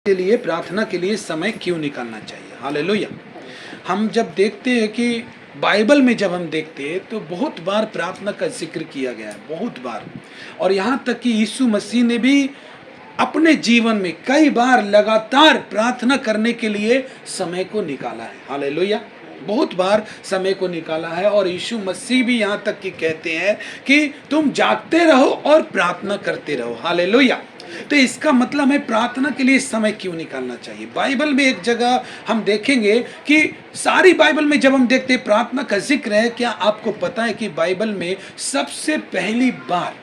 के लिए, प्रार्थना के लिए समय क्यों निकालना चाहिए। हालेलुया। हम जब देखते हैं कि बाइबल में जब हम देखते हैं तो बहुत बार प्रार्थना का जिक्र किया गया है, बहुत बार। और यहाँ तक कि यीशु मसीह ने भी अपने जीवन में कई बार लगातार प्रार्थना करने के लिए समय को निकाला है। हालेलुया। बहुत बार समय को निकाला है। और यीशु मसीह भी यहाँ तक कि कहते हैं कि तुम जागते रहो और प्रार्थना करते रहो। हालेलुया। तो इसका मतलब है प्रार्थना के लिए समय क्यों निकालना चाहिए। बाइबल में एक जगह हम देखेंगे कि सारी बाइबल में जब हम देखते हैं प्रार्थना का जिक्र है, क्या आपको पता है कि बाइबल में सबसे पहली बार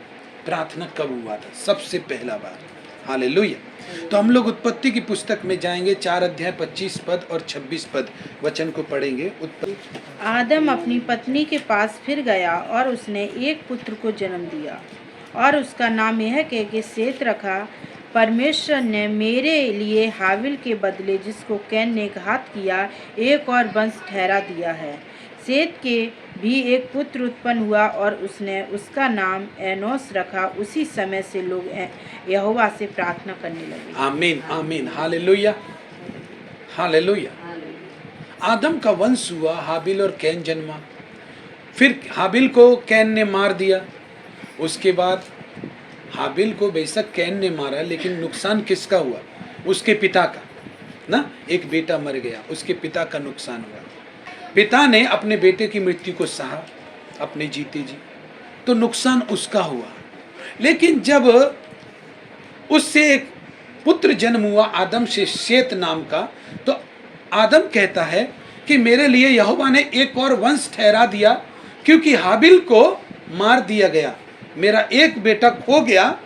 प्रार्थना कब हुआ था? सबसे पहला बार। हालेलुया। तो हम लोग उत्पत्ति की पुस्तक में जाएंगे, 4 अध्याय 25 पद और 26 पद वचन को पढ़ेंगे। आदम अपनी पत्नी के पास फिर गया और उसने एक पुत्र को जन्म दिया और उसका नाम यह कह के सेत रखा। परमेश्वर ने मेरे लिए हाबिल के बदले जिसको कैन ने घात किया एक और वंश ठहरा दिया है। सेत के भी एक पुत्र उत्पन्न हुआ और उसने उसका नाम एनोस रखा। उसी समय से लोग यहोवा से प्रार्थना करने लगे। आमीन आमीन। Hallelujah hallelujah. आदम का वंश हुआ, हाबिल और कैन जन्मा। फिर हाबिल को कैन ने मार दिया। उसके बाद हाबिल को बेशक कैन ने मारा, लेकिन नुकसान किसका हुआ? उसके पिता का ना। एक बेटा मर गया, उसके पिता का नुकसान हुआ। पिता ने अपने बेटे की मृत्यु को सहा अपने जीते जी, तो नुकसान उसका हुआ। लेकिन जब उससे एक पुत्र जन्म हुआ आदम से, शेत नाम का, तो आदम कहता है कि मेरे लिए यहोवा ने एक और वंश ठहरा दिया, क्योंकि हाबिल को मार दिया गया, मेरा एक बेटा खो गया,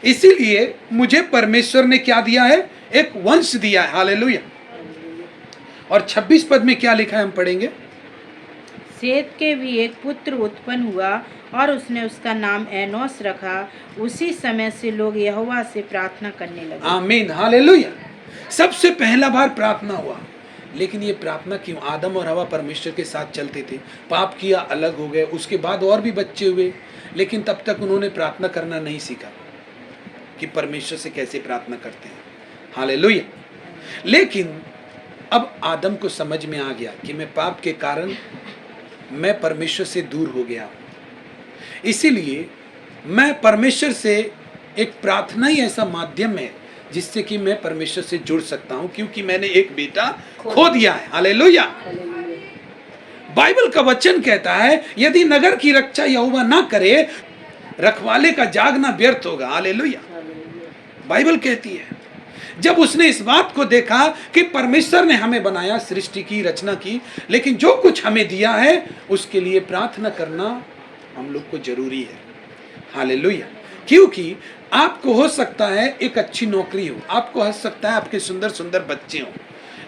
इसीलिए मुझे परमेश्वर ने क्या दिया है? एक वंश दिया है। हालेलुया। और 26 पद में क्या लिखा है, हम पढ़ेंगे। सेत के भी एक पुत्र उत्पन्न हुआ और उसने उसका नाम एनोस रखा। उसी समय से लोग यहोवा से प्रार्थना करने लगे। आमीन हालेलुया। सबसे पहला बार प्रार्थना हुआ। लेकिन ये प्रार्थना क्यों? आदम और हवा परमेश्वर के साथ चलते थे, पाप किया, अलग हो गए, उसके बाद और भी बच्चे हुए, लेकिन तब तक उन्होंने प्रार्थना करना नहीं सीखा कि परमेश्वर से कैसे प्रार्थना करते हैं। हालेलुया। लेकिन अब आदम को समझ में आ गया कि मैं पाप के कारण मैं परमेश्वर से दूर हो गया, इसीलिए मैं परमेश्वर से, एक प्रार्थना ही ऐसा माध्यम है जिससे कि मैं परमेश्वर से जुड़ सकता हूं, क्योंकि मैंने एक बेटा खो दिया है। हालेलुया। बाइबल का वचन कहता है यदि नगर की रक्षा यहोवा ना करे, रखवाले का जागना व्यर्थ होगा। हालेलुया। बाइबल कहती है जब उसने इस बात को देखा कि परमेश्वर ने हमें बनाया, सृष्टि की, रचना की, लेकिन जो कुछ हमें दिया है उसके लिए प्रार्थना करना हम लोग को जरूरी है। हालेलुया। क्योंकि आपको हो सकता है एक अच्छी नौकरी हो, आपको हो सकता है आपके सुंदर सुंदर बच्चे हो,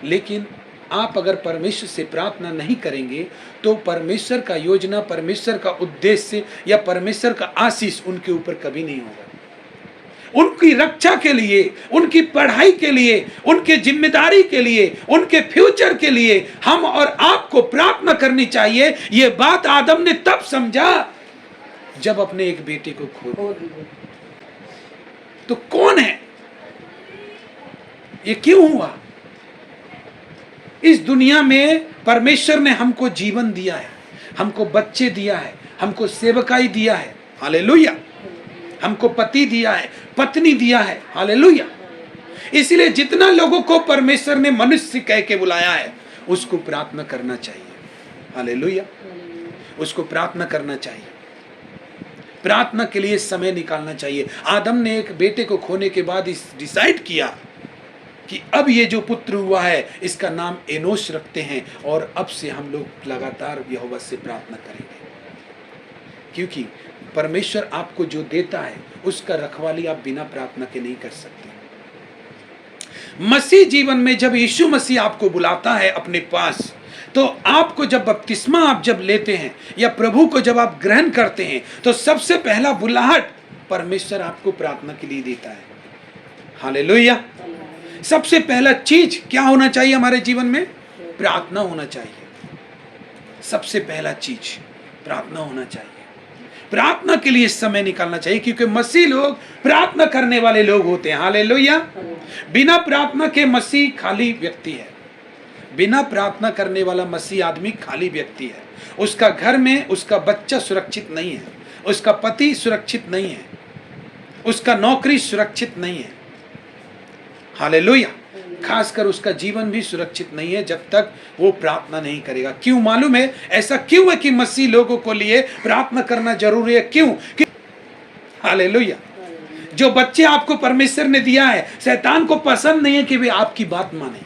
लेकिन आप अगर परमेश्वर से प्रार्थना नहीं करेंगे तो परमेश्वर का योजना, परमेश्वर का उद्देश्य या परमेश्वर का आशीष उनके ऊपर कभी नहीं होगा। उनकी रक्षा के लिए, उनकी पढ़ाई के लिए, उनके जिम्मेदारी के लिए, उनके फ्यूचर के लिए हम और आपको प्रार्थना करनी चाहिए। ये बात आदम ने तब समझा जब अपने एक बेटे को खो दिया। तो कौन है? ये क्यों हुआ? इस दुनिया में परमेश्वर ने हमको जीवन दिया है, हमको बच्चे दिया है, हमको सेवकाई दिया है। हालेलुया। हमको पति दिया है, पत्नी दिया है। हालेलुया। इसलिए जितना लोगों को परमेश्वर ने मनुष्य कह के बुलाया है उसको प्रार्थना करना चाहिए। हालेलुया। उसको प्रार्थना करना चाहिए, प्रार्थना के लिए समय निकालना चाहिए। आदम ने एक बेटे को खोने के बाद इस डिसाइड किया कि अब ये जो पुत्र हुआ है इसका नाम एनोश रखते हैं, और अब से हम लोग लगातार यहोवा से प्रार्थना करेंगे, क्योंकि परमेश्वर आपको जो देता है उसका रखवाली आप बिना प्रार्थना के नहीं कर सकते। मसीह जीवन में जब यीशु मसीह आपको बुलाता है अपने पास, तो आपको जब बपतिस्मा आप जब लेते हैं या प्रभु को जब आप ग्रहण करते हैं, तो सबसे पहला बुलाहट परमेश्वर आपको प्रार्थना के लिए देता है। हालेलुया। सबसे पहला चीज क्या होना चाहिए हमारे जीवन में? प्रार्थना होना चाहिए। सबसे पहला चीज प्रार्थना होना चाहिए। प्रार्थना के लिए समय निकालना चाहिए, क्योंकि मसीह लोग प्रार्थना करने वाले लोग होते हैं। हालेलुया। बिना प्रार्थना के मसीह खाली व्यक्ति है। बिना प्रार्थना करने वाला मसीह आदमी खाली व्यक्ति है। उसका घर में उसका बच्चा सुरक्षित नहीं है, उसका पति सुरक्षित नहीं है, उसका नौकरी सुरक्षित नहीं है। हालेलुया। खासकर उसका जीवन भी सुरक्षित नहीं है जब तक वो प्रार्थना नहीं करेगा। क्यों मालूम है? ऐसा क्यों है कि मसीह लोगों को लिए प्रार्थना करना जरूरी है? क्यों? हालेलुया। जो बच्चे आपको परमेश्वर ने दिया है, शैतान को पसंद नहीं है कि वे आपकी बात माने।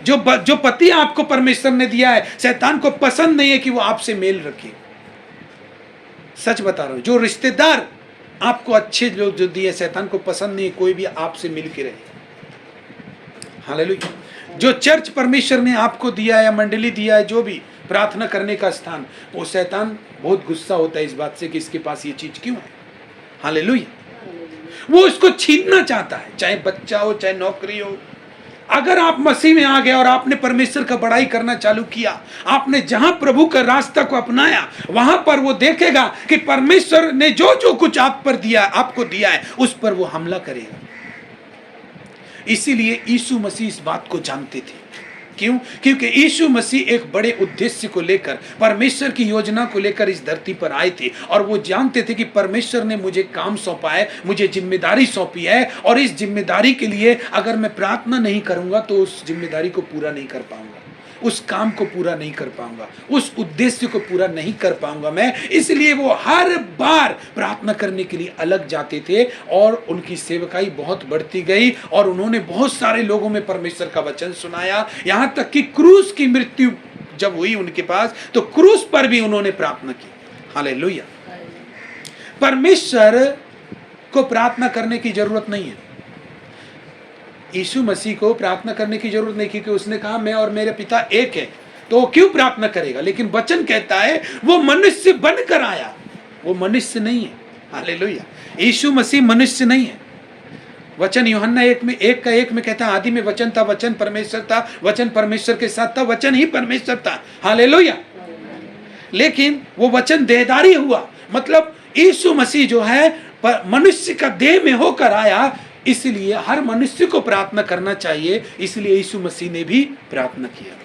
जो पति आपको परमेश्वर ने दिया है, शैतान को पसंद नहीं है कि वो आपसे मेल रखे। सच बता रहा हूं। जो रिश्तेदार आपको अच्छे लोग जो दिए, शैतान को पसंद नहीं है कोई भी आपसे मिल के रहे। हालेलुया। जो चर्च परमेश्वर ने आपको दिया है या मंडली दिया है, जो भी प्रार्थना करने का स्थान, वो शैतान बहुत गुस्सा होता है इस बात से कि इसके पास ये चीज क्यों है। हालेलुया। वो इसको छीनना चाहता है, चाहे बच्चा हो चाहे नौकरी हो। अगर आप मसीह में आ गए और आपने परमेश्वर का बड़ाई करना चालू किया, आपने जहां प्रभु का रास्ता को अपनाया, वहां पर वो देखेगा कि परमेश्वर ने जो जो कुछ आप पर दिया, आपको दिया है, उस पर वो हमला करेगा। इसीलिए यीशु मसीह इस बात को जानते थे। क्यों? क्योंकि यीशु मसीह एक बड़े उद्देश्य को लेकर, परमेश्वर की योजना को लेकर इस धरती पर आए थे, और वो जानते थे कि परमेश्वर ने मुझे काम सौंपा है, मुझे जिम्मेदारी सौंपी है, और इस जिम्मेदारी के लिए अगर मैं प्रार्थना नहीं करूंगा तो उस जिम्मेदारी को पूरा नहीं कर पाऊंगा, उस काम को पूरा नहीं कर पाऊंगा, उस उद्देश्य को पूरा नहीं कर पाऊंगा मैं। इसलिए वो हर बार प्रार्थना करने के लिए अलग जाते थे, और उनकी सेवकाई बहुत बढ़ती गई, और उन्होंने बहुत सारे लोगों में परमेश्वर का वचन सुनाया। यहां तक कि क्रूस की मृत्यु जब हुई उनके पास, तो क्रूस पर भी उन्होंने प्रार्थना की। हालेलुया। परमेश्वर को प्रार्थना करने की जरूरत नहीं है। यीशु मसीह को प्रार्थना करने की जरूरत नहीं, क्योंकि उसने कहा मैं और मेरे पिता एक है, तो वो क्यों प्रार्थना करेगा? लेकिन वचन कहता है वो मनुष्य बनकर आया, वो मनुष्य नहीं है। हालेलुया। यीशु मसीह मनुष्य नहीं है। वचन यूहन्ना 1:1 में कहता है आदि में वचन था, वचन परमेश्वर था, वचन परमेश्वर के साथ था, वचन ही परमेश्वर था। हालेलुया। लेकिन वो वचन देहधारी हुआ, मतलब यीशु मसीह जो है मनुष्य का देह में होकर आया। इसलिए हर मनुष्य को प्रार्थना करना चाहिए। इसलिए यीशु मसीह ने भी प्रार्थना किया।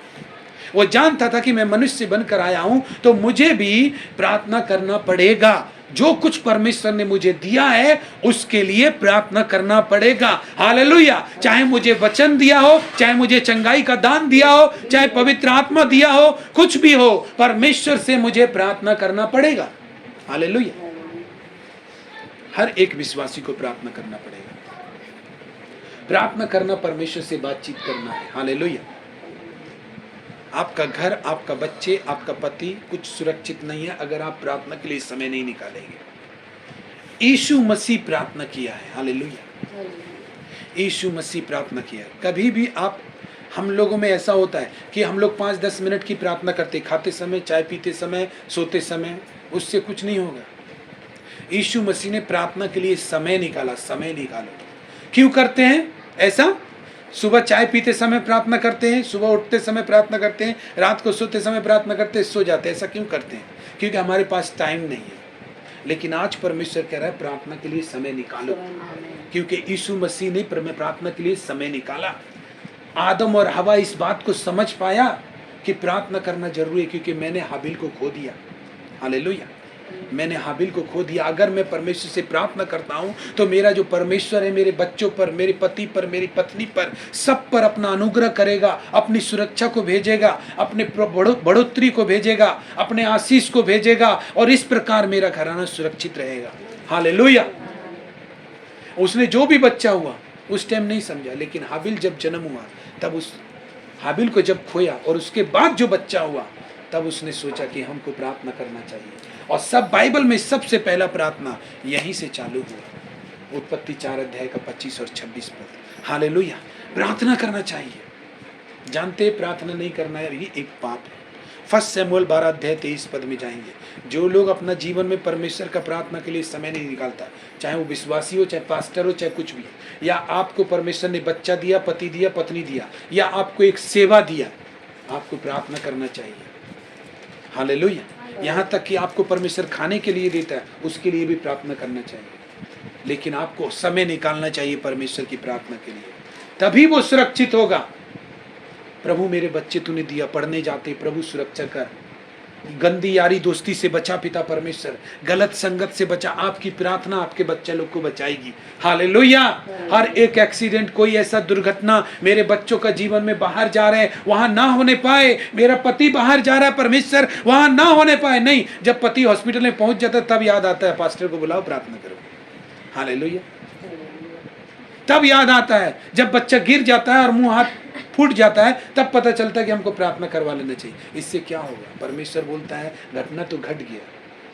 वो जानता था कि मैं मनुष्य बनकर आया हूं, तो मुझे भी प्रार्थना करना पड़ेगा। जो कुछ परमेश्वर ने मुझे दिया है उसके लिए प्रार्थना करना पड़ेगा। हालेलुया। चाहे मुझे वचन दिया हो, चाहे मुझे चंगाई का दान दिया हो, चाहे पवित्र आत्मा दिया हो, कुछ भी हो, परमेश्वर से मुझे प्रार्थना करना पड़ेगा। हालेलुया। हर एक विश्वासी को प्रार्थना करना पड़ेगा। प्रार्थना करना परमेश्वर से बातचीत करना है। हालेलुया। आपका घर, आपका बच्चे, आपका पति कुछ सुरक्षित नहीं है अगर आप प्रार्थना के लिए समय नहीं निकालेंगे। यीशु मसीह प्रार्थना किया है। हालेलुया। यीशु मसीह प्रार्थना किया है। कभी भी आप, हम लोगों में ऐसा होता है कि हम लोग 5-10 मिनट की प्रार्थना करते, खाते समय, चाय पीते समय, सोते समय, उससे कुछ नहीं होगा। यीशु मसीह ने प्रार्थना के लिए समय निकाला। समय निकालो। क्यों करते हैं ऐसा? सुबह चाय पीते समय प्रार्थना करते हैं, सुबह उठते समय प्रार्थना करते हैं, रात को सोते समय प्रार्थना करते हैं, सो जाते हैं। ऐसा क्यों करते हैं? क्योंकि हमारे पास टाइम नहीं है। लेकिन आज परमेश्वर कह रहा है प्रार्थना के लिए समय निकालो, क्योंकि यीशु मसीह ने प्रार्थना के लिए समय निकाला। आदम और हवा इस बात को समझ पाया कि प्रार्थना करना जरूरी है, क्योंकि मैंने हाबिल को खो दिया। हालेलुया। मैंने हाबिल को खो दिया। अगर मैं परमेश्वर से प्रार्थना करता हूं तो मेरा जो परमेश्वर है मेरे बच्चों पर, मेरे पति पर, मेरी पत्नी पर, सब पर अपना अनुग्रह करेगा, अपनी सुरक्षा को भेजेगा, अपने बढ़ोतरी को भेजेगा, अपने आशीष को भेजेगा, और इस प्रकार मेरा घराना सुरक्षित रहेगा। हालेलुया। उसने जो भी बच्चा हुआ उस टाइम नहीं समझा, लेकिन हाबिल जब जन्म हुआ तब उस हाबिल को जब खोया और उसके बाद जो बच्चा हुआ तब उसने सोचा कि हमको प्रार्थना करना चाहिए। और सब बाइबल में सबसे पहला प्रार्थना यहीं से चालू हुआ। उत्पत्ति 4:25 और 26 पद। हालेलुया। प्रार्थना करना चाहिए। जानते प्रार्थना नहीं करना है ये एक पाप है। 1 शमूएल 12:23 पद में जाएंगे। जो लोग अपना जीवन में परमेश्वर का प्रार्थना के लिए समय नहीं निकालता, चाहे वो विश्वासी हो, चाहे पास्टर हो, चाहे कुछ भी, या आपको परमेश्वर ने बच्चा दिया, पति दिया, पत्नी दिया, या आपको एक सेवा दिया, आपको प्रार्थना करना चाहिए। हालेलुया। यहाँ तक कि आपको परमेश्वर खाने के लिए देता है, उसके लिए भी प्रार्थना करना चाहिए। लेकिन आपको समय निकालना चाहिए परमेश्वर की प्रार्थना के लिए, तभी वो सुरक्षित होगा। प्रभु मेरे बच्चे तूने दिया, पढ़ने जाते प्रभु सुरक्षा कर, गंदी यारी दोस्ती से बचा पिता परमेश्वर, गलत संगत से बचा। आपकी प्रार्थना आपके बच्चे लोग को बचाएगी। हालेलुया। हर एक एक्सीडेंट, कोई ऐसा दुर्घटना मेरे बच्चों का जीवन में बाहर जा रहे हैं वहां ना होने पाए। मेरा पति बाहर जा रहा है परमेश्वर, वहां ना होने पाए। नहीं, जब पति हॉस्पिटल में पहुंच जाता है तब याद आता है पास्टर को बुलाओ प्रार्थना करो। हालेलुया। तब याद आता है, जब बच्चा गिर जाता है और मुंह हाथ फूट जाता है तब पता चलता है कि हमको प्रार्थना करवा लेना चाहिए। इससे क्या होगा? परमेश्वर बोलता है घटना तो घट गया,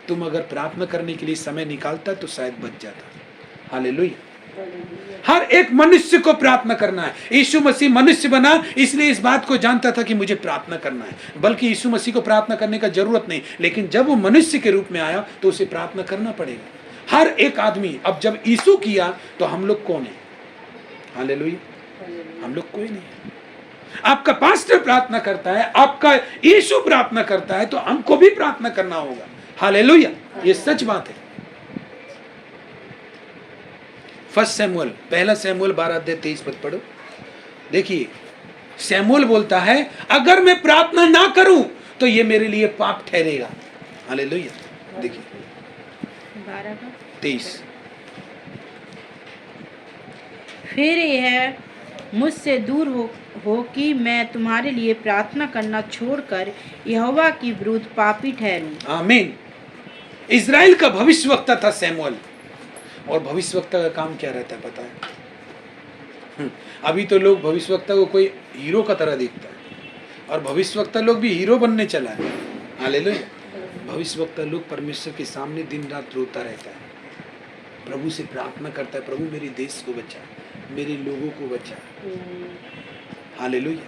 तुम अगर प्रार्थना करने के लिए समय निकालता तो शायद बच जाता। हालेलुया। हर एक मनुष्य को प्रार्थना करना है। यीशु मसीह मनुष्य बना इसलिए इस बात को जानता था कि मुझे प्रार्थना करना है, बल्कि यीशु मसीह को प्रार्थना करने का जरूरत नहीं, लेकिन जब वो मनुष्य के रूप में आया तो उसे प्रार्थना करना पड़ेगा। हर एक आदमी। अब जब यीशु किया तो हम लोग कौन है? हालेलुया। हम लोग कोई नहीं है। आपका पास्टर प्रार्थना करता है, आपका यीशु प्रार्थना करता है, तो हमको भी प्रार्थना करना होगा। हालेलुया। ये सच बात है। फर्स्ट सैमुअल, पहला सैमुअल 12:23 पद पढ़ो। देखिए, सैमुअल बोलता है अगर मैं प्रार्थना ना करूं तो ये मेरे लिए पाप ठहरेगा। हालेलुया। देखिए 23। फिर यह मुझसे दूर हो कि मैं तुम्हारे लिए प्रार्थना करना छोड़कर यहोवा की विरुद्ध पापी ठहरूं। आमीन। इजराइल का भविष्यवक्ता था सैमुअल। और भविष्यवक्ता का काम क्या रहता है पता है? अभी तो लोग भविष्यवक्ता को कोई हीरो का तरह देखता है, और भविष्यवक्ता लोग भी हीरो बनने चला है। हालेलुया। भविष्यवक्ता लोग परमेश्वर के सामने दिन रात रोता रहता है, प्रभु से प्रार्थना करता है, प्रभु मेरे देश को बचा, मेरे लोगों को बचा। हालेलुया।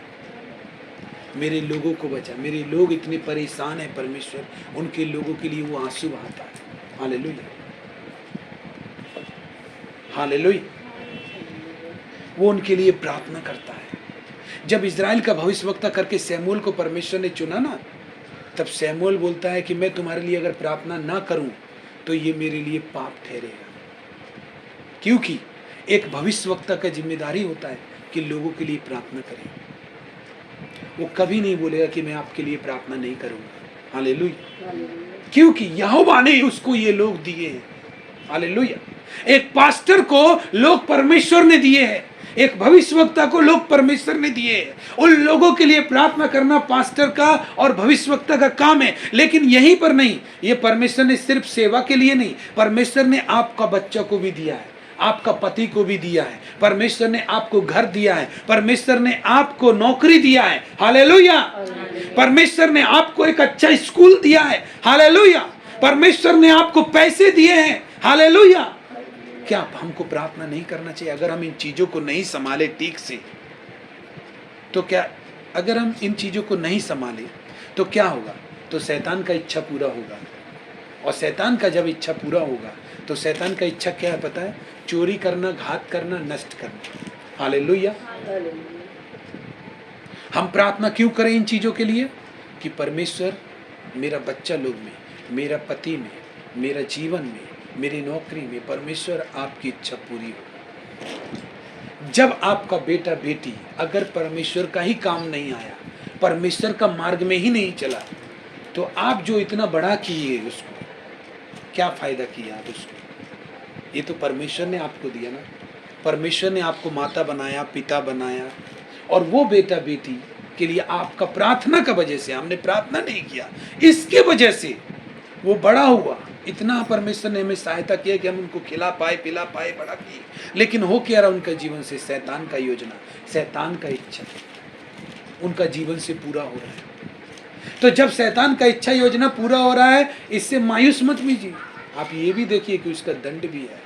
मेरे लोगों को बचा, मेरे लोग इतने परेशान हैं परमेश्वर, उनके लोगों के लिए वो आंसू बहाता है। हालेलुया। हालेलुया। वो उनके लिए प्रार्थना करता है। जब इजराइल का भविष्यवक्ता करके सैमुअल को परमेश्वर ने चुना ना, तब सैमुअल बोलता है कि मैं तुम्हारे लिए अगर प्रार्थना ना करूं तो ये मेरे लिए पाप ठहरेगा। क्योंकि एक भविष्यवक्ता का जिम्मेदारी होता है कि लोगों के लिए प्रार्थना करें। वो कभी नहीं बोलेगा कि मैं आपके लिए प्रार्थना नहीं करूंगा। हालेलुया। क्योंकि यहोवा ने उसको ये लोग दिए हैं। हालेलुया। एक पास्टर को लोग परमेश्वर ने दिए हैं, एक भविष्यवक्ता को लोग परमेश्वर ने दिए हैं। उन लोगों के लिए प्रार्थना करना पास्टर का और भविष्यवक्ता का काम है। लेकिन यहीं पर नहीं, ये परमेश्वर ने सिर्फ सेवा के लिए नहीं, परमेश्वर ने आपका बच्चा को भी दिया है, आपका पति को भी दिया है, परमेश्वर ने आपको घर दिया है, परमेश्वर ने आपको नौकरी दिया है। हालेलुया। परमेश्वर ने आपको एक अच्छा स्कूल दिया है। हालेलुया। परमेश्वर ने आपको पैसे दिए हैं। हालेलुया। क्या हमको प्रार्थना नहीं करना चाहिए? अगर हम इन चीजों को नहीं संभाले ठीक से तो क्या, अगर हम इन चीजों को नहीं संभाले तो क्या होगा? तो शैतान का इच्छा पूरा होगा, और शैतान का जब इच्छा पूरा होगा तो शैतान का इच्छा क्या है पता है? चोरी करना, घात करना, नष्ट करना। हालेलुया। हम प्रार्थना क्यों करें इन चीजों के लिए? कि परमेश्वर मेरा बच्चा लोग में, मेरा पति में, मेरा जीवन में, मेरी नौकरी में, परमेश्वर आपकी इच्छा पूरी हो। जब आपका बेटा बेटी अगर परमेश्वर का ही काम नहीं आया, परमेश्वर का मार्ग में ही नहीं चला, तो आप जो इतना बड़ा किए उसको क्या फायदा किया आप उसको? ये तो परमेश्वर ने आपको दिया ना। परमेश्वर ने आपको माता बनाया, पिता बनाया, और वो बेटा बेटी के लिए आपका प्रार्थना का वजह से, हमने प्रार्थना नहीं किया, इसके वजह से वो बड़ा हुआ। इतना परमेश्वर ने हमें सहायता किया कि हम उनको खिला पाए, पिला पाए, बड़ा किए। लेकिन हो क्या रहा उनका जीवन से? शैतान का योजना, शैतान का इच्छा उनका जीवन से पूरा हो रहा है। तो जब शैतान का इच्छा योजना पूरा हो रहा है, इससे मायूस मत कीजिए। आप ये भी देखिए कि उसका दंड भी है।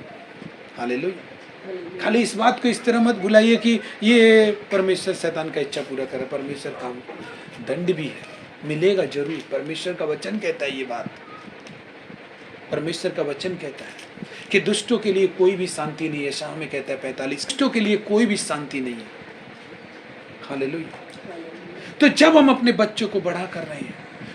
हालेलुया। खाली इस बात को इस तरह मत भुलाइए कि ये परमेश्वर शैतान का इच्छा पूरा करे, परमेश्वर काम, दंड भी है, मिलेगा जरूर। परमेश्वर का वचन कहता है ये बात। परमेश्वर का वचन कहता है कि दुष्टों के लिए कोई भी शांति नहीं है। शाह में कहता है 45, दुष्टों के लिए कोई भी शांति नहीं है। हालेलुया। तो जब हम अपने बच्चों को बड़ा कर रहे हैं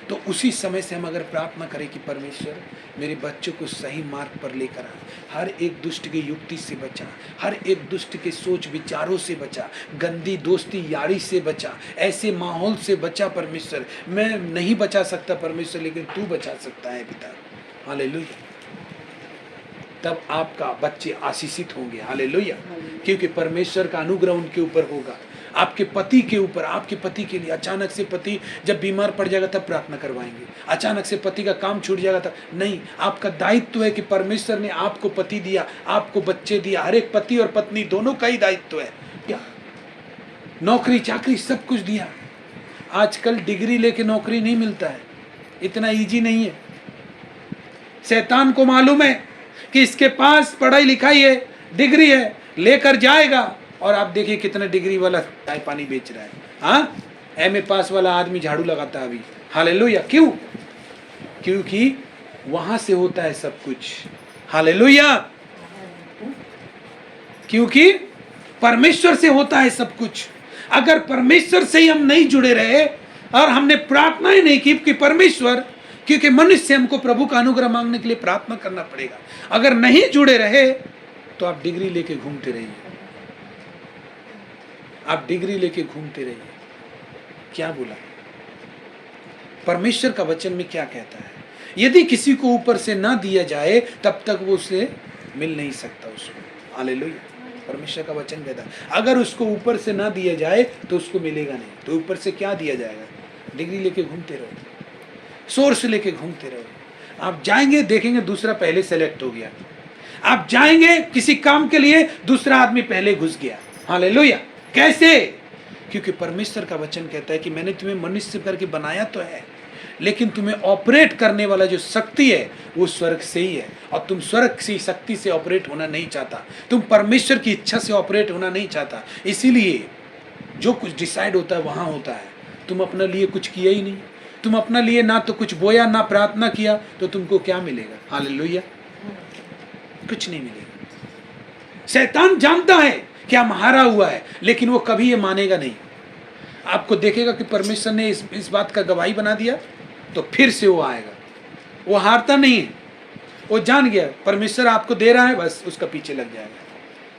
तो उसी समय से हम अगर प्रार्थना करें कि परमेश्वर मेरे बच्चों को सही मार्ग पर लेकर आ, हर एक दुष्ट की युक्ति से बचा, हर एक दुष्ट के सोच विचारों से बचा, गंदी दोस्ती यारी से बचा, ऐसे माहौल से बचा परमेश्वर। मैं नहीं बचा सकता परमेश्वर, लेकिन तू बचा सकता है पिता। हालेलुया। तब आपका बच्चे आशीषित होंगे। हालेलुया। क्योंकि परमेश्वर का अनुग्रह उनके ऊपर होगा। आपके पति के ऊपर, आपके पति के लिए अचानक से पति जब बीमार पड़ जाएगा तब प्रार्थना करवाएंगे, अचानक से पति का काम छूट जाएगा तब नहीं। आपका दायित्व है कि परमेश्वर ने आपको पति दिया, आपको बच्चे दिया, हर एक पति और पत्नी दोनों का ही दायित्व है। क्या नौकरी चाकरी सब कुछ दिया। आजकल डिग्री लेके नौकरी नहीं मिलता है, इतना इजी नहीं है। शैतान को मालूम है कि इसके पास पढ़ाई लिखाई है, डिग्री है, लेकर जाएगा। और आप देखिए कितना डिग्री वाला चाय पानी बेच रहा है। हाँ, एमए पास वाला आदमी झाड़ू लगाता है अभी। हालेलुया। क्यों? क्योंकि वहां से होता है सब कुछ। हालेलुया। क्योंकि परमेश्वर से होता है सब कुछ। अगर परमेश्वर से ही हम नहीं जुड़े रहे और हमने प्रार्थनाएं नहीं की कि परमेश्वर, क्योंकि मनुष्य हमको प्रभु का अनुग्रह मांगने के लिए प्रार्थना करना पड़ेगा, अगर नहीं जुड़े रहे तो आप डिग्री लेके घूमते रहिए, आप डिग्री लेके घूमते रहिए। क्या बोला परमेश्वर का वचन में? क्या कहता है? यदि किसी को ऊपर से ना दिया जाए तब तक वो उससे मिल नहीं सकता उसको। हालेलुया। परमेश्वर का वचन कहता है अगर उसको ऊपर से ना दिया जाए तो उसको मिलेगा नहीं। तो ऊपर से क्या दिया जाएगा? डिग्री लेके घूमते रहो, सोर्स लेके घूमते रहो। आप जाएंगे, देखेंगे दूसरा पहले सेलेक्ट हो गया। आप जाएंगे किसी काम के लिए, दूसरा आदमी पहले घुस गया। हालेलुया। कैसे? क्योंकि परमेश्वर का वचन कहता है कि मैंने तुम्हें मनुष्य करके बनाया तो है, लेकिन तुम्हें ऑपरेट करने वाला जो शक्ति है वो स्वर्ग से ही है। और तुम स्वर्ग की शक्ति से ऑपरेट होना नहीं चाहता, तुम परमेश्वर की इच्छा से ऑपरेट होना नहीं चाहता। इसीलिए जो कुछ डिसाइड होता है वहां होता है। तुम अपने लिए कुछ किया ही नहीं, तुम अपने लिए ना तो कुछ बोया ना प्रार्थना किया, तो तुमको क्या मिलेगा? हालेलुया। कुछ नहीं मिलेगा। शैतान जानता है कि हम हारा हुआ है, लेकिन वो कभी ये मानेगा नहीं। आपको देखेगा कि परमेश्वर ने इस बात का गवाही बना दिया तो फिर से वो आएगा। वो हारता नहीं है, वो जान गया परमेश्वर आपको दे रहा है, बस उसका पीछे लग जाएगा।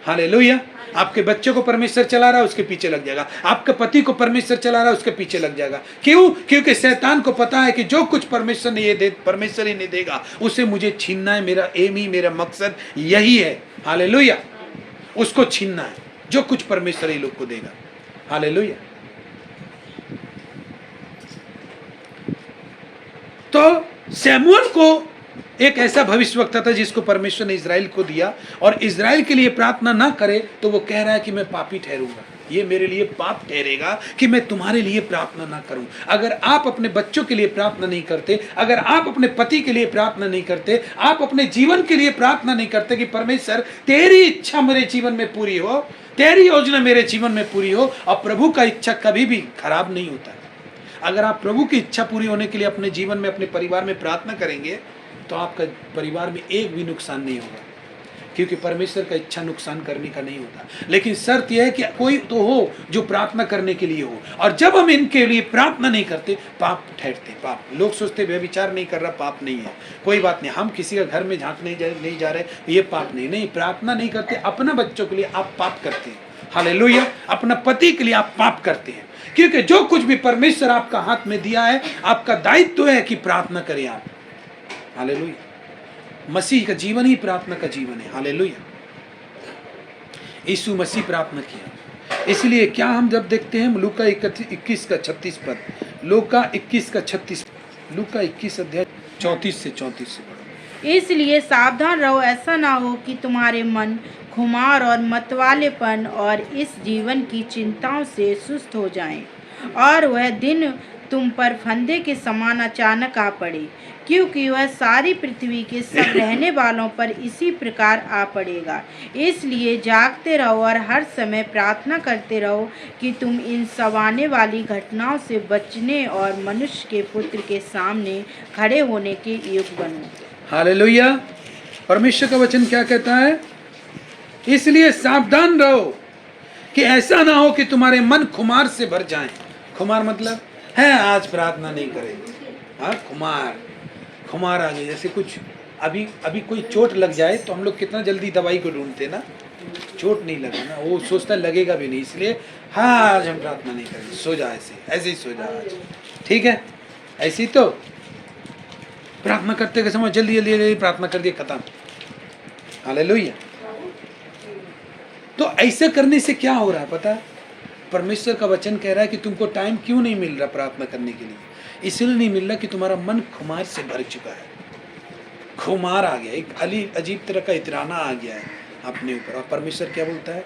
हालेलुया। आपके बच्चों को परमेश्वर चला रहा है, उसके पीछे लग जाएगा। आपके पति को परमेश्वर चला रहा है, उसके पीछे लग जाएगा। क्यों? क्योंकि शैतान को पता है कि जो कुछ परमेश्वर ने ये दे, परमेश्वर ही नहीं देगा, उसे मुझे छीनना है। मेरा एम ही, मेरा मकसद यही है। हालेलुया। उसको छीनना है जो कुछ परमेश्वर ही लोग को देगा। हालेलुया। तो शमूएल को एक ऐसा भविष्यवक्ता था जिसको परमेश्वर ने इजराइल को दिया, और इजराइल के लिए प्रार्थना ना करे तो वो कह रहा है कि मैं पापी ठहरूंगा, ये मेरे लिए पाप ठहरेगा कि मैं तुम्हारे लिए प्रार्थना ना करूं। अगर आप अपने बच्चों के लिए प्रार्थना नहीं करते, अगर आप अपने पति के लिए प्रार्थना नहीं करते, आप अपने जीवन के लिए प्रार्थना नहीं करते कि परमेश्वर तेरी इच्छा मेरे जीवन में पूरी हो, तेरी योजना मेरे जीवन में पूरी हो। और प्रभु का इच्छा कभी भी खराब नहीं होता। अगर आप प्रभु की इच्छा पूरी होने के लिए अपने जीवन में, अपने परिवार में प्रार्थना करेंगे तो आपका परिवार में एक भी नुकसान नहीं होगा, क्योंकि परमेश्वर का इच्छा नुकसान करने का नहीं होता। लेकिन शर्त यह है कि कोई तो हो जो प्रार्थना करने के लिए हो। और जब हम इनके लिए प्रार्थना नहीं करते, पाप ठहरते। पाप, लोग सोचते व्यभिचार नहीं कर रहा, पाप नहीं है, कोई बात नहीं, हम किसी का घर में झांकने नहीं जा रहे, ये पाप नहीं। नहीं, प्रार्थना नहीं करते, अपना बच्चों के लिए आप पाप करते हैं। हालेलुया। अपना पति के लिए आप पाप करते हैं, क्योंकि जो कुछ भी परमेश्वर आपका हाथ में दिया है, आपका दायित्व है कि प्रार्थना करें आप। हालेलुया। मसीह का जीवन ही प्रार्थना का जीवन है। हालेलुया। यीशु मसीह प्रार्थना किया। इसलिए क्या हम जब देखते हैं लूका 21 का 36 पद, लूका 21 का 36, लूका 21 अध्याय 34 से 34 से पढ़ो। इसलिए सावधान रहो, ऐसा ना हो कि तुम्हारे मन खुमार और मतवालेपन और इस जीवन की चिंताओं से सुस्त हो जाएं, और वह दिन तुम पर फंदे के समान अचानक आ पड़े, क्योंकि वह सारी पृथ्वी के सब रहने वालों पर इसी प्रकार आ पड़ेगा। इसलिए जागते रहो और हर समय प्रार्थना करते रहो कि तुम इन सब आने वाली घटनाओं से बचने और मनुष्य के पुत्र के सामने खड़े होने के योग्य बनो। हालेलुया। परमेश्वर का वचन क्या कहता है? इसलिए सावधान रहो कि ऐसा ना हो कि तुम्हारे मन खुमार से भर जाएं। खुमार मतलब है आज प्रार्थना नहीं करेंगे, हाँ, खुमार आ गई। जैसे कुछ अभी अभी कोई चोट लग जाए तो हम लोग कितना जल्दी दवाई को ढूंढते ना, चोट नहीं लगा ना, वो सोचता लगेगा भी नहीं, इसलिए हाँ आज हम प्रार्थना नहीं करेंगे, सो जा, ऐसे ही सो जा आज, ठीक है। ऐसे ही तो प्रार्थना करते के समय जल्दी जल्दी जल्दी प्रार्थना कर दिए, खत्म, हालेलुया। तो ऐसा करने से क्या हो रहा है पता है? परमेश्वर का वचन कह रहा है कि तुमको टाइम क्यों नहीं मिल रहा प्रार्थना करने के लिए, इसलिए नहीं मिल रहा कि तुम्हारा मन खुमार से भर चुका है, खुमार आ गया, एक अजीब तरह का इतराना आ गया है अपने ऊपर। और परमेश्वर क्या बोलता है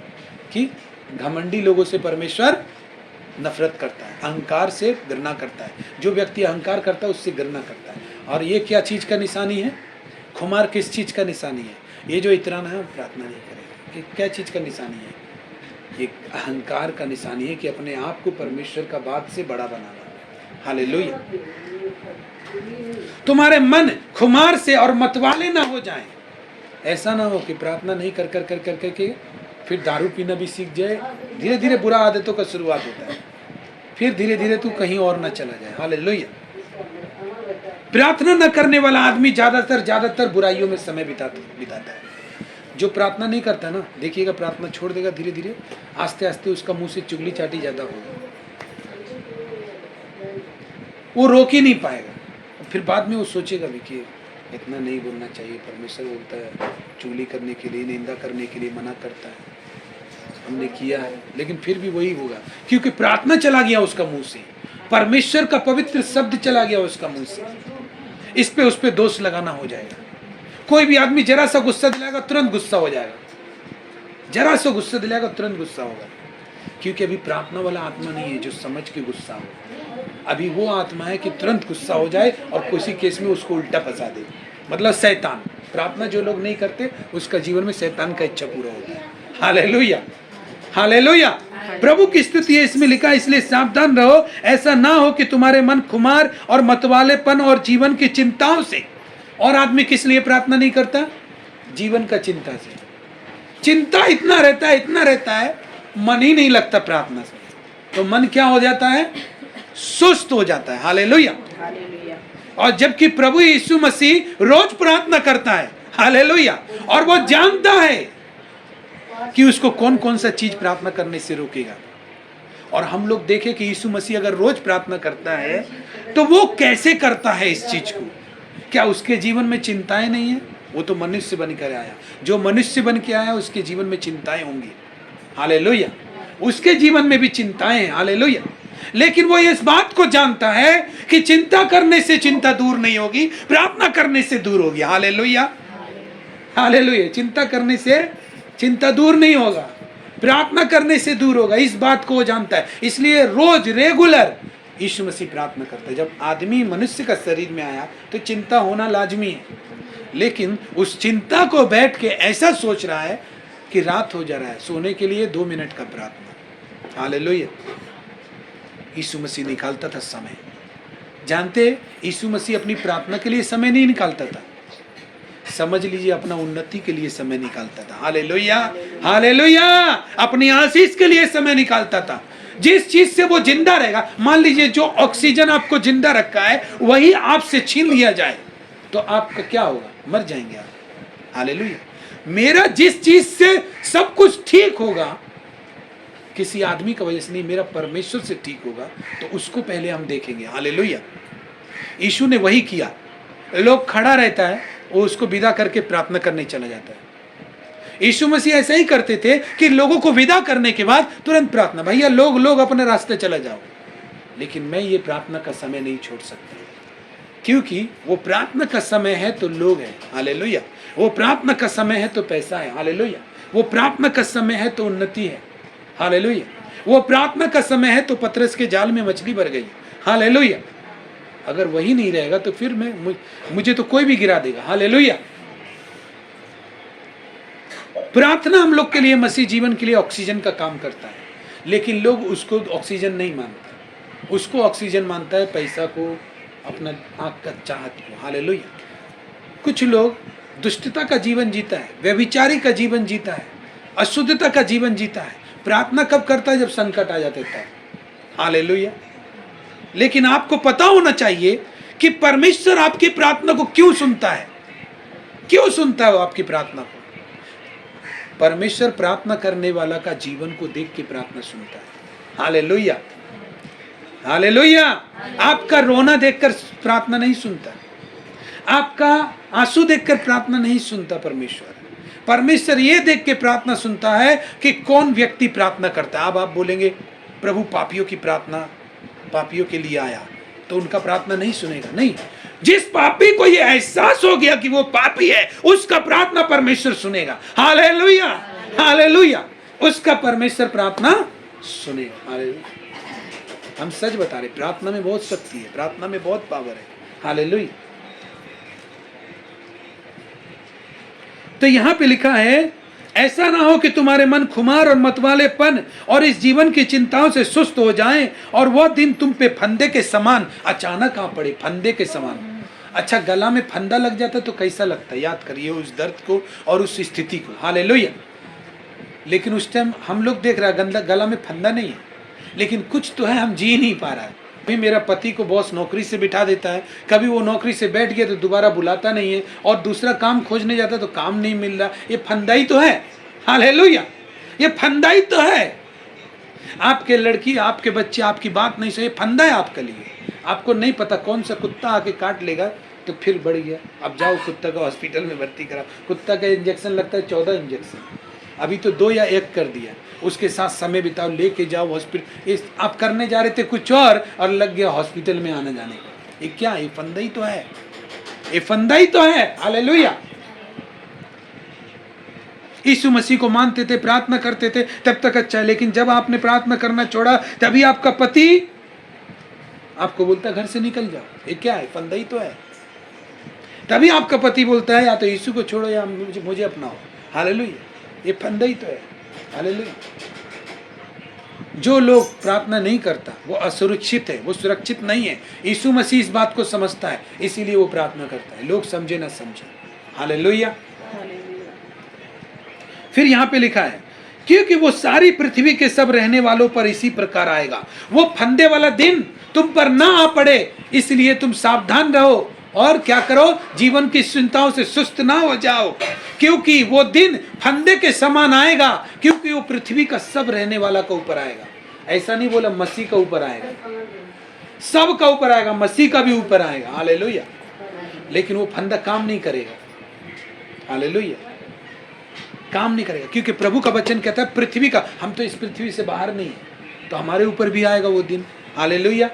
कि घमंडी लोगों से परमेश्वर नफरत करता है, अहंकार से घृणा करता है। जो व्यक्ति अहंकार करता है उससे घृणा करता है। और ये क्या चीज़ का निशानी है? खुमार किस चीज़ का निशानी है? ये जो इतराना है प्रार्थना नहीं करेगा, कि क्या चीज़ का निशानी है? ये अहंकार का निशानी है कि अपने आप को परमेश्वर का बात से बड़ा बनाना। हालेलुया। तुम्हारे मन खुमार से और मतवाले ना हो जाएं। ऐसा ना हो कि प्रार्थना नहीं कर कर कर कर कर के फिर दारू पीना भी सीख जाए। धीरे धीरे बुरा आदतों का शुरुआत होता है, फिर धीरे धीरे तू कहीं और ना चला जाए। हालेलुया। प्रार्थना न करने वाला आदमी ज्यादातर बुराइयों में समय बिताता है। जो प्रार्थना नहीं करता ना, देखिएगा प्रार्थना छोड़ देगा, धीरे धीरे आस्ते आस्ते उसका मुंह से चुगली चाटी ज्यादा होगा, वो रोक ही नहीं पाएगा। फिर बाद में वो सोचेगा भी कि इतना नहीं बोलना चाहिए, परमेश्वर बोलता है चुगली करने के लिए, निंदा करने के लिए मना करता है, हमने किया है, लेकिन फिर भी वही होगा क्योंकि प्रार्थना चला गया उसका मुंह से, परमेश्वर का पवित्र शब्द चला गया उसका मुंह से। इस पे उस पे दोष लगाना हो जाएगा। कोई भी आदमी जरा सा गुस्सा दिलाएगा तुरंत गुस्सा हो जाएगा, जरा सा गुस्सा दिलाएगा तुरंत गुस्सा होगा, क्योंकि अभी प्रार्थना वाला आत्मा नहीं है जो समझ के गुस्सा हो। अभी वो आत्मा है कि तुरंत गुस्सा हो जाए और किसी केस में उसको उल्टा फंसा दे, मतलब शैतान। प्रार्थना जो लोग नहीं करते उसका जीवन में शैतान का इच्छा पूरा होता है। Hallelujah, hallelujah. प्रभु की स्तुति है इसमें लिखा, इसलिए सावधान रहो, ऐसा ना हो कि तुम्हारे मन खुमार और मतवालेपन और जीवन की चिंताओं से। और आदमी किस लिए प्रार्थना नहीं करता? जीवन का चिंता से। चिंता इतना रहता है मन ही नहीं लगता प्रार्थना से, तो मन क्या हो जाता है? सुस्त हो जाता है। हालेलुया। और जबकि प्रभु यीशु मसीह रोज प्रार्थना करता है, हालेलुया, और वो जानता है कि उसको कौन कौन सा चीज प्रार्थना करने से रोकेगा। और हम लोग देखें कि यीशु मसीह अगर रोज प्रार्थना करता है तो वो कैसे करता है इस चीज को? क्या उसके जीवन में चिंताएं नहीं है? वो तो मनुष्य बन कर आया, जो मनुष्य बन के आया उसके जीवन में चिंताएं होंगी। हालेलुया। उसके जीवन में भी चिंताएं हैं। हालेलुया। लेकिन वो इस बात को जानता है कि चिंता करने से चिंता दूर नहीं होगी, प्रार्थना करने से दूर होगी। Hallelujah, hallelujah. चिंता करने से चिंता दूर नहीं होगा, प्रार्थना करने से दूर होगा, इस बात को वो जानता है। इसलिए रोज रेगुलर यीशु मसीह प्रार्थना करता है। जब आदमी मनुष्य का शरीर में आया तो चिंता होना लाजमी है, लेकिन उस चिंता को बैठ के ऐसा सोच रहा है कि रात हो जा रहा है, सोने के लिए 2 मिनट का प्रार्थना। हालेलुया। यीशु मसीह निकालता था समय। जानते, यीशु मसीह अपनी प्रार्थना के लिए समय नहीं निकालता था, समझ लीजिए अपना उन्नति के लिए समय निकालता था। Hallelujah, hallelujah. अपनी आशीष के लिए समय निकालता था। जिस चीज से वो जिंदा रहेगा, मान लीजिए जो ऑक्सीजन आपको जिंदा रखा है वही आपसे छीन लिया जाए तो आपका क्या होगा? मर जाएंगे आप। हालेलुया। मेरा जिस चीज से सब कुछ ठीक होगा, किसी आदमी की वजह से नहीं, मेरा परमेश्वर से ठीक होगा, तो उसको पहले हम देखेंगे। हालेलुया। यीशु ने वही किया। लोग खड़ा रहता है, वो उसको विदा करके प्रार्थना करने चला जाता है। यीशु मसीह ऐसा ही करते थे कि लोगों को विदा करने के बाद तुरंत प्रार्थना, भैया लोग अपने रास्ते चला जाओ। लेकिन मैं ये प्रार्थना का समय नहीं छोड़ सकता, क्योंकि वो प्रार्थना का समय है तो लोग हैं। हालेलुया। वो प्रार्थना का समय है तो पैसा है। हालेलुया। वो प्रार्थना का समय है तो उन्नति है। हालेलुया। वो प्रार्थना का समय है तो पतरस के जाल में मछली भर गई। हालेलुया। अगर वही नहीं रहेगा तो फिर मुझे तो कोई भी गिरा देगा। हालेलुया। प्रार्थना हम लोग के लिए, मसीह जीवन के लिए ऑक्सीजन का काम करता है, लेकिन लोग उसको ऑक्सीजन नहीं मानते, उसको ऑक्सीजन मानता है पैसा को, अपना आँख का चाहत को। हालेलुया। कुछ लोग दुष्टता का जीवन जीता है, व्यभिचारी का जीवन जीता है, अशुद्धता का जीवन जीता है। प्रार्थना कब करता है? जब संकट आ जाता है तब। हालेलुया। लेकिन आपको पता होना चाहिए कि परमेश्वर आपकी प्रार्थना को क्यों सुनता है। क्यों सुनता है वो आपकी प्रार्थना को? परमेश्वर प्रार्थना करने वाला का जीवन को देख के प्रार्थना सुनता है। Hallelujah, hallelujah. आपका रोना देखकर प्रार्थना नहीं सुनता, आपका आंसू देखकर प्रार्थना नहीं सुनता परमेश्वर। परमेश्वर ये देख के प्रार्थना सुनता है कि कौन व्यक्ति प्रार्थना करता है। अब आप बोलेंगे प्रभु पापियों की प्रार्थना, पापियों के लिए आया, तो उनका प्रार्थना नहीं सुनेगा। नहीं, जिस पापी को ये एहसास हो गया कि वो पापी है, उसका प्रार्थना परमेश्वर सुनेगा। Hallelujah, hallelujah. उसका परमेश्वर प्रार्थना सुनेगा। हालेलुया। हम सच बता रहे, प्रार्थना में बहुत शक्ति है, प्रार्थना में बहुत पावर है। हालेलुया। तो यहां पे लिखा है, ऐसा ना हो कि तुम्हारे मन खुमार और मतवालेपन और इस जीवन की चिंताओं से सुस्त हो जाएं और वह दिन तुम पे फंदे के समान अचानक आ पड़े। फंदे के समान। अच्छा, गला में फंदा लग जाता तो कैसा लगता है? याद करिए उस दर्द को और उस स्थिति को। हालेलुया। लेकिन उस टाइम हम लोग देख रहे हैं गला में फंदा नहीं है, लेकिन कुछ तो है, हम जी नहीं पा रहा है। कभी मेरा पति को बॉस नौकरी से बिठा देता है, कभी वो नौकरी से बैठ गया तो दोबारा बुलाता नहीं है, और दूसरा काम खोजने जाता तो काम नहीं मिल रहा। ये फंदा ही तो है। हालेलुया, ये फंदा ही तो है। आपके लड़की, आपके बच्चे आपकी बात नहीं सुने, फंदा है आपके लिए। आपको नहीं पता कौन सा कुत्ता आके काट लेगा तो फिर बढ़ गया। अब जाओ कुत्ता को हॉस्पिटल में भर्ती करा। कुत्ता का इंजेक्शन लगता है 14 इंजेक्शन, अभी तो 2 या 1 कर दिया। उसके साथ समय बिताओ, लेके जाओ हॉस्पिटल। आप करने जा रहे थे कुछ और लग गया हॉस्पिटल में आने जाने का। ये क्या है? ये फंदा ही तो है, ये फंदा ही तो है। हालेलुया। यीशु मसीह को मानते थे, प्रार्थना करते थे, तब तक अच्छा है, लेकिन जब आपने प्रार्थना करना छोड़ा तभी आपका पति आपको बोलता घर से निकल जाओ। ये क्या है? फंदा ही तो है। तभी आपका पति बोलता है या तो यीशु को छोड़ो या मुझे अपनाओ। हालेलुया। ये फंदा ही तो है। हालेलुया। जो लोग प्रार्थना नहीं करता वो असुरक्षित है, वो सुरक्षित नहीं है। यीशु मसीह इस बात को समझता है, इसीलिए वो प्रार्थना करता है, लोग समझे ना समझे। हालेलुया। फिर यहाँ पे लिखा है, क्योंकि वो सारी पृथ्वी के सब रहने वालों पर इसी प्रकार आएगा। वो फंदे वाला दिन तुम पर ना आ पड़े, इसलिए तुम सावधान रहो और क्या करो? जीवन की चिंताओं से सुस्त ना हो जाओ, क्योंकि वो दिन फंदे के समान आएगा। क्योंकि वो पृथ्वी का सब रहने वाला का ऊपर आएगा। ऐसा नहीं बोला मसीह का ऊपर आएगा, सब का ऊपर आएगा, मसीह का भी ऊपर आएगा। हालेलुया। लेकिन वो फंदा काम नहीं करेगा। हालेलुया, काम नहीं करेगा, क्योंकि प्रभु का वचन कहता है पृथ्वी का, हम तो इस पृथ्वी से बाहर नहीं है, तो हमारे ऊपर भी आएगा वो दिन। हालेलुया।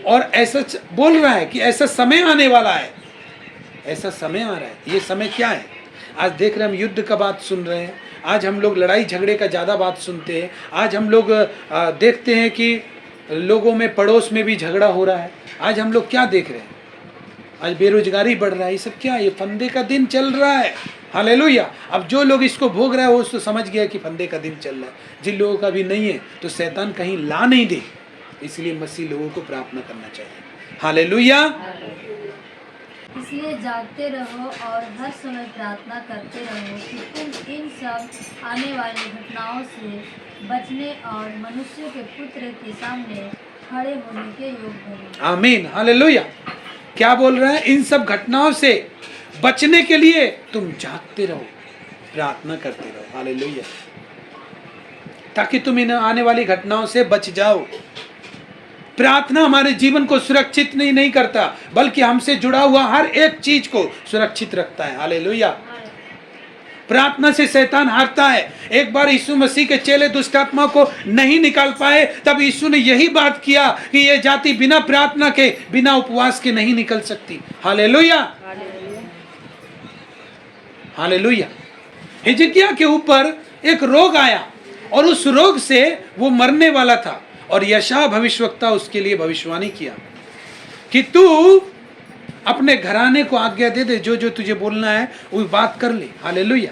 और ऐसा बोल रहा है कि ऐसा समय आने वाला है, ऐसा समय आ रहा है। ये समय क्या है? आज देख रहे हैं, हम युद्ध का बात सुन रहे हैं, आज हम लोग लड़ाई झगड़े का ज़्यादा बात सुनते हैं, आज हम लोग देखते हैं कि लोगों में, पड़ोस में भी झगड़ा हो रहा है। आज हम लोग क्या देख रहे हैं? आज बेरोजगारी बढ़ रहा है। ये सब क्या है? ये फंदे का दिन चल रहा है। हालेलुया। अब जो लोग इसको भोग रहा है वो तो समझ गया कि फंदे का दिन चल रहा है। जिन लोगों का भी नहीं है तो शैतान कहीं ला नहीं दे, इसलिए मसीह लोगों को प्रार्थना करना चाहिए। हालेलुया। इसलिए जागते रहो और हर समय प्रार्थना करते रहो कि तुम इन सब आने वाली घटनाओं से बचने और मनुष्य के पुत्र के सामने खड़े होने के योग्य बनो। आमीन। हालेलुया। क्या बोल रहा है? इन सब घटनाओं से बचने के लिए तुम जागते रहो, प्रार्थना करते रहो। हालेलुया। ताकि तुम इन आने वाली घटनाओं से बच जाओ। प्रार्थना हमारे जीवन को सुरक्षित नहीं करता, बल्कि हमसे जुड़ा हुआ हर एक चीज को सुरक्षित रखता है। हालेलुया। प्रार्थना से शैतान हारता है। एक बार यीशु मसीह के चेले दुष्ट आत्मा को नहीं निकाल पाए, तब यीशु ने यही बात किया कि ये जाति बिना प्रार्थना के, बिना उपवास के नहीं निकल सकती। हालेलुया। हालेलुया। हिजकिय्याह के ऊपर एक रोग आया और उस रोग से वो मरने वाला था, और यशायाह भविष्यवक्ता उसके लिए भविष्यवाणी किया कि तू अपने घराने को आज्ञा दे दे, जो जो तुझे बोलना है वो बात कर ले। हालेलुया।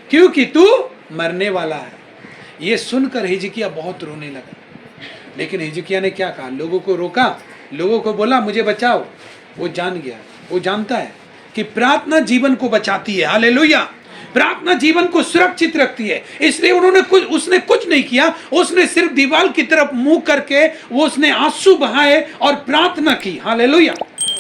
क्योंकि तू मरने वाला है। ये सुनकर हिजकिय्याह बहुत रोने लगा, लेकिन हिजकिय्याह ने क्या कहा? लोगों को रोका, लोगों को बोला मुझे बचाओ। वो जान गया, वो जानता है कि प्रार्थना जीवन को बचाती है। हालेलुया। प्रार्थना जीवन को सुरक्षित रखती है। इसलिए उसने कुछ नहीं किया, उसने सिर्फ दीवार की तरफ मुंह करके वो उसने आंसू बहाए और प्रार्थना की। हालेलुया।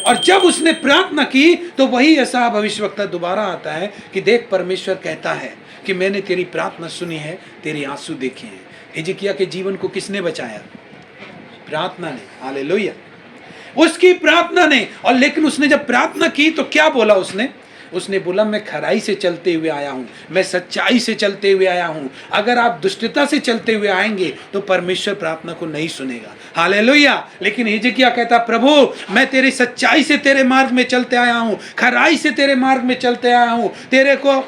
और जब उसने प्रार्थना की तो वही ऐसा भविष्यवक्ता दोबारा आता है कि देख परमेश्वर कहता है कि मैंने तेरी प्रार्थना सुनी है, तेरे आंसू देखे हैं। हिजकिय्याह के जीवन को किसने बचाया? प्रार्थना ने। हालेलुया, उसकी प्रार्थना ने। और लेकिन उसने जब प्रार्थना की तो क्या बोला उसने बोला मैं खराई से चलते हुए आया हूं, मैं सच्चाई से चलते हुए आया हूं। अगर आप दुष्टता से चलते हुए आएंगे तो परमेश्वर प्रार्थना को नहीं सुनेगा। हालेलुया। लेकिन हिजकिय्याह कहता प्रभु मैं तेरी सच्चाई से तेरे मार्ग में चलते आया हूं, खराई से तेरे मार्ग में चलते आया हूं,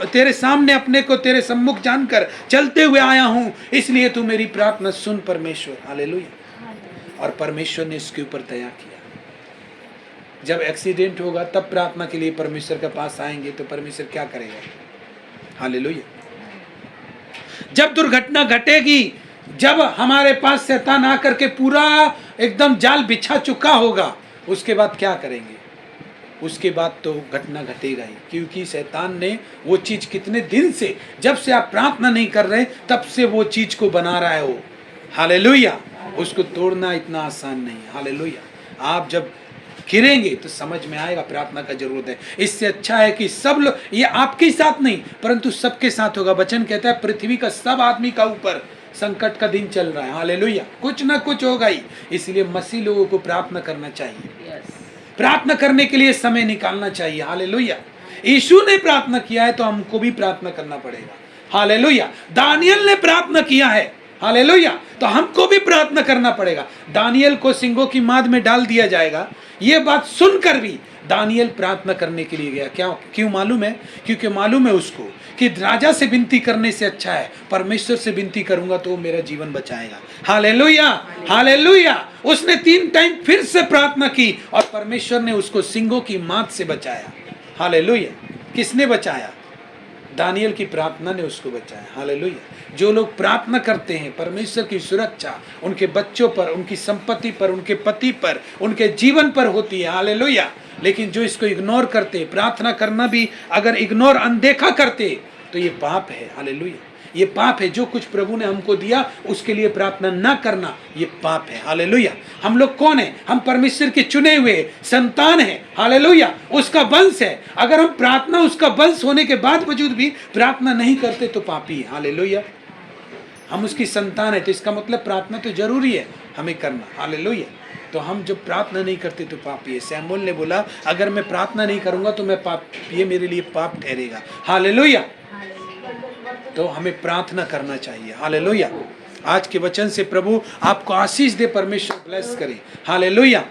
तेरे सामने अपने को तेरे सम्मुख जानकर चलते हुए आया हूं, इसलिए तू मेरी प्रार्थना सुन परमेश्वर। हालेलुया। और परमेश्वर ने इसके ऊपर दया किया। जब एक्सीडेंट होगा तब प्रार्थना के लिए परमेश्वर के पास आएंगे तो परमेश्वर क्या करेगा? हालेलुया। जब दुर्घटना घटेगी, जब हमारे पास शैतान आकर के पूरा एकदम जाल बिछा चुका होगा, उसके बाद क्या करेंगे? उसके बाद तो घटना घटेगा ही, क्योंकि शैतान ने वो चीज कितने दिन से, जब से आप प्रार्थना नहीं कर रहे तब से वो चीज को बना रहा है वो। हालेलुया। उसको तोड़ना इतना आसान नहीं है। हालेलुया। आप जब गिरेंगे तो समझ में आएगा प्रार्थना का जरूरत है। इससे अच्छा है कि सब लोग, ये आपके साथ नहीं परंतु सबके साथ होगा। वचन कहता है पृथ्वी का सब आदमी का ऊपर संकट का दिन चल रहा है। हालेलुया। कुछ ना कुछ होगा ही, इसलिए मसीह लोगों को प्रार्थना करना चाहिए। प्रार्थना करने के लिए समय निकालना चाहिए। हालेलुया। यीशु ने प्रार्थना किया है तो हमको भी प्रार्थना करना पड़ेगा। हालेलुया। दानियल ने प्रार्थना किया है। हालेलुया। तो हमको भी प्रार्थना करना पड़ेगा। दानियल को सिंगों की माद में डाल दिया जाएगा, ये बात सुनकर भी दानियल प्रार्थना करने के लिए गया। क्यों मालूम है? क्योंकि मालूम है उसको कि राजा से विनती करने से अच्छा है परमेश्वर से विनती करूंगा तो वो मेरा जीवन बचाएगा। हालेलुया। हालेलुया। उसने 3 टाइम फिर से प्रार्थना की और परमेश्वर ने उसको सिंगों की माद से बचाया। हालेलुया। किसने बचाया? दानियल की प्रार्थना ने उसको बचाया। हालेलुया। जो लोग प्रार्थना करते हैं परमेश्वर की सुरक्षा उनके बच्चों पर, उनकी संपत्ति पर, उनके पति पर, उनके जीवन पर होती है। हालेलुया। लेकिन जो इसको इग्नोर करते, प्रार्थना करना भी अगर इग्नोर, अनदेखा करते तो ये पाप है। हालेलुया। ये पाप है। जो कुछ प्रभु ने हमको दिया उसके लिए प्रार्थना ना करना ये पाप है। हालेलुया। हम लोग कौन है? हम परमेश्वर के चुने हुए संतान हैं। हालेलुया। उसका वंश है। अगर हम प्रार्थना, उसका वंश होने के बाद वजूद भी प्रार्थना नहीं करते तो पापी है। हालेलुया। हम उसकी संतान है तो इसका मतलब प्रार्थना तो जरूरी है हमें करना। हालेलुया। तो हम जब प्रार्थना नहीं करते तो पापी है। सैमुएल ने बोला अगर मैं प्रार्थना नहीं करूंगा तो मैं पाप, ये मेरे लिए पाप ठहरेगा। हालेलुया। तो हमें प्रार्थना करना चाहिए। हालेलुया। आज के वचन से प्रभु आपको आशीष दे, परमेश्वर ब्लेस करे। हालेलुया।